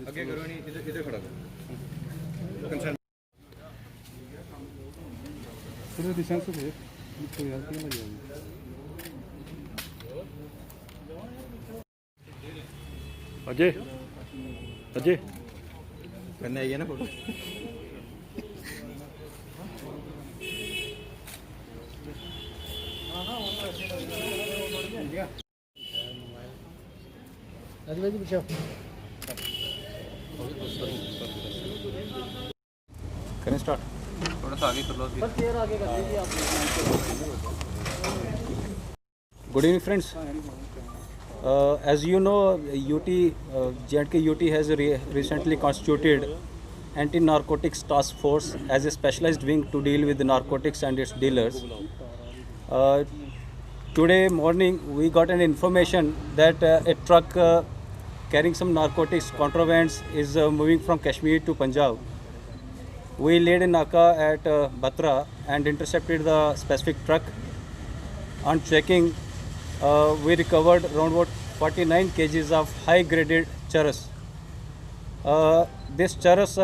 आगे करो नहीं, इधर खड़ा करो कंसर्न थोड़ा डिस्टेंस से भेज तो यार क्यों लग जाएगी। अजय अजय करने आई है ना फोटो। करें स्टार्ट। थोड़ा सा आगे कर लो। Good evening, friends. As you know, J&K UT has recently constituted anti-narcotics task force as a specialized wing to deal with the narcotics and its dealers. Today morning, we got an information that a truck carrying some narcotics contrabands is moving from Kashmir to Punjab. We laid a naka at Batra and intercepted the specific truck. On checking, we recovered around 49 kgs of high-graded charas. This charas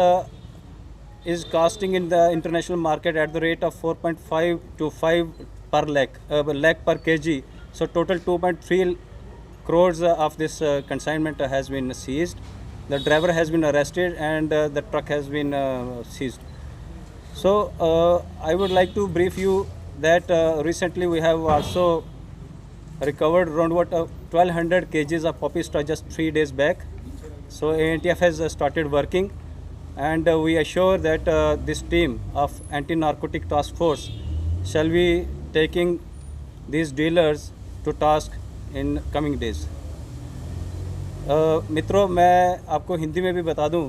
is costing in the international market at the rate of 4.5 to 5 per lakh per kg. So total 2.3 crores of this consignment has been seized. The driver has been arrested and the truck has been seized. So I would like to brief you that recently we have also recovered around 1200 kgs of poppy straw just 3 days back. So ANTF has started working, and we assure that this team of anti-narcotic task force shall be taking these dealers to task in coming days. मित्रों, मैं आपको हिंदी में भी बता दूं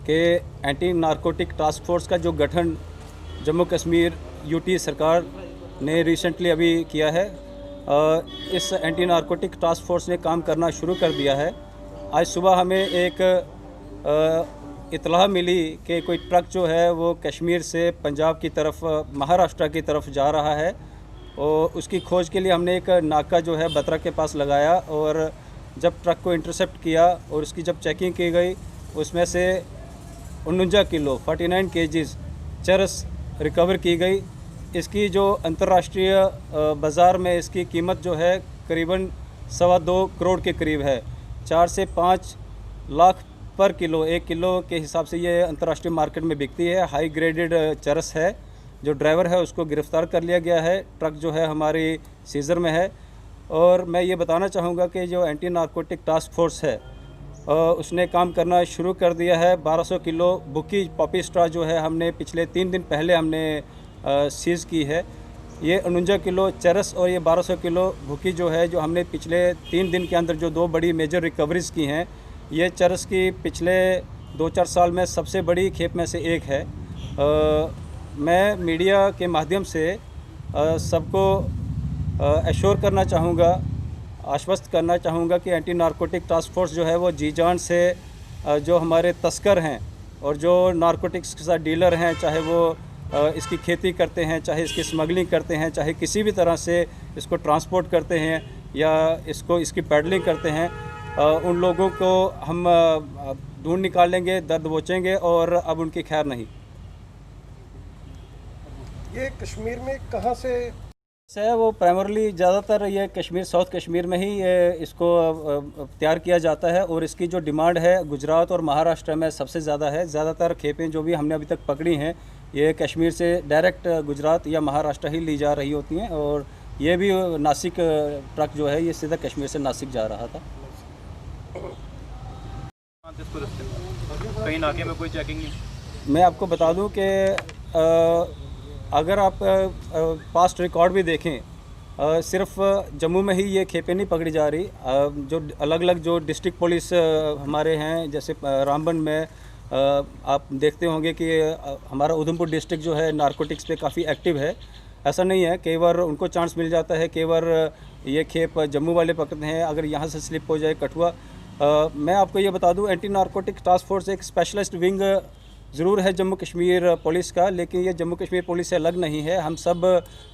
कि anti narcotic task force का जो गठन जम्मू कश्मीर यूटी सरकार ने रिसेंटली अभी किया है, इस एंटी नारकोटिक टास्क फोर्स ने काम करना शुरू कर दिया है। आज सुबह हमें एक इत्तला मिली कि कोई ट्रक जो है वो कश्मीर से पंजाब की तरफ, महाराष्ट्र की तरफ जा रहा है, और उसकी खोज के लिए हमने एक नाका जो है बत्रा के पास लगाया, और जब ट्रक को इंटरसेप्ट किया और उसकी जब चेकिंग की गई, उसमें से 49 किलो 49 केजीज चरस रिकवर की गई। इसकी जो अंतर्राष्ट्रीय बाज़ार में इसकी कीमत जो है करीबन 2.25 करोड़ के करीब है। 4 से 5 लाख पर किलो, 1 किलो के हिसाब से ये अंतर्राष्ट्रीय मार्केट में बिकती है। हाई ग्रेडेड चरस है। जो ड्राइवर है उसको गिरफ़्तार कर लिया गया है। ट्रक जो है हमारी सीज़र में है। और मैं ये बताना चाहूँगा कि जो एंटी नारकोटिक टास्क फोर्स है उसने काम करना शुरू कर दिया है। 1200 किलो बुकी पॉपी स्ट्रा जो है हमने पिछले 3 दिन पहले हमने सीज़ की है। ये 49 किलो चरस और ये 1200 किलो भुकी जो है, जो हमने पिछले 3 दिन के अंदर जो 2 बड़ी मेजर रिकवरीज़ की हैं, ये चरस की पिछले 2-4 साल में सबसे बड़ी खेप में से एक है। मैं मीडिया के माध्यम से सबको एश्योर करना चाहूँगा, आश्वस्त करना चाहूँगा कि एंटी नारकोटिक टास्क फोर्स जो है वो जी जान से जो हमारे तस्कर हैं और जो नारकोटिक्स के साथ डीलर हैं, चाहे वो इसकी खेती करते हैं, चाहे इसकी स्मगलिंग करते हैं, चाहे किसी भी तरह से इसको ट्रांसपोर्ट करते हैं या इसकी पैडलिंग करते हैं, उन लोगों को हम ढूंढ निकालेंगे, दर्द बोचेंगे और अब उनकी खैर नहीं। ये कश्मीर में कहाँ से है? वो प्राइमरली ज़्यादातर ये कश्मीर, साउथ कश्मीर में ही ये इसको तैयार किया जाता है, और इसकी जो डिमांड है गुजरात और महाराष्ट्र में सबसे ज़्यादा है। ज़्यादातर खेपें जो भी हमने अभी तक पकड़ी हैं ये कश्मीर से डायरेक्ट गुजरात या महाराष्ट्र ही ली जा रही होती हैं, और ये भी नासिक ट्रक जो है ये सीधा कश्मीर से नासिक जा रहा था। कहीं नाके में कोई चेकिंग नहीं। मैं आपको बता दूं कि अगर आप पास्ट रिकॉर्ड भी देखें, सिर्फ जम्मू में ही ये खेपें नहीं पकड़ी जा रही। जो अलग अलग जो डिस्ट्रिक्ट पुलिस हमारे हैं, जैसे रामबन में आप देखते होंगे कि हमारा उधमपुर डिस्ट्रिक्ट जो है नारकोटिक्स पे काफ़ी एक्टिव है। ऐसा नहीं है, कई बार उनको चांस मिल जाता है, कई बार ये खेप जम्मू वाले पकड़ते हैं, अगर यहाँ से स्लिप हो जाए कठुआ। मैं आपको ये बता दूं, एंटी नारकोटिक टास्क फोर्स एक स्पेशलिस्ट विंग ज़रूर है जम्मू कश्मीर पुलिस का, लेकिन ये जम्मू कश्मीर पुलिस से अलग नहीं है। हम सब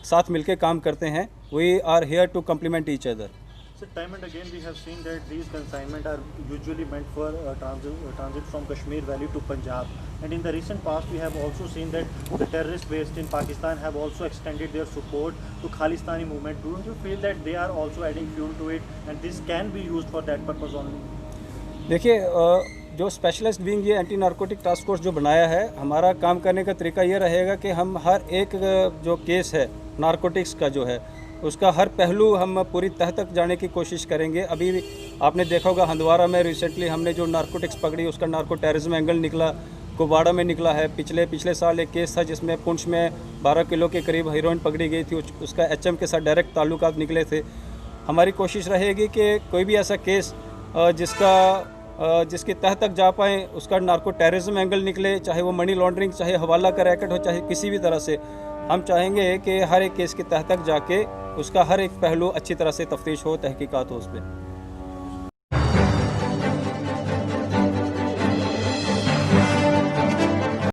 साथ मिलकर काम करते हैं। We are here to complement each other. So time and again we have seen that these consignment are usually meant for transit from Kashmir Valley to Punjab, and in the recent past we have also seen that the terrorists based in Pakistan have also extended their support to Khalistani movement. Don't you feel that they are also adding fuel to it and this can be used for that purpose only? देखिए जो specialist wing ये anti narcotic task force जो बनाया है, हमारा काम करने का तरीका ये रहेगा कि हम हर एक जो केस है नारकोटिक्स का जो है उसका हर पहलू हम पूरी तह तक जाने की कोशिश करेंगे। अभी आपने देखा होगा हंदवारा में रिसेंटली हमने जो नारकोटिक्स पकड़ी उसका नार्को टेररिज्म एंगल निकला, कुपवाड़ा में निकला है। पिछले साल एक केस था जिसमें पुंछ में 12 किलो के करीब हीरोइन पकड़ी गई थी, उसका HM के साथ डायरेक्ट ताल्लुकात निकले थे। हमारी कोशिश रहेगी कि कोई भी ऐसा केस जिसकी तह तक जा पाएँ, उसका नार्को टेररिज्म एंगल निकले, चाहे वो मनी लॉन्ड्रिंग, चाहे हवाला का रैकेट हो, चाहे किसी भी तरह से, हम चाहेंगे कि हर एक केस की तह तक जाके उसका हर एक पहलू अच्छी तरह से तफ्तीश हो, तहकीकात हो उस पर।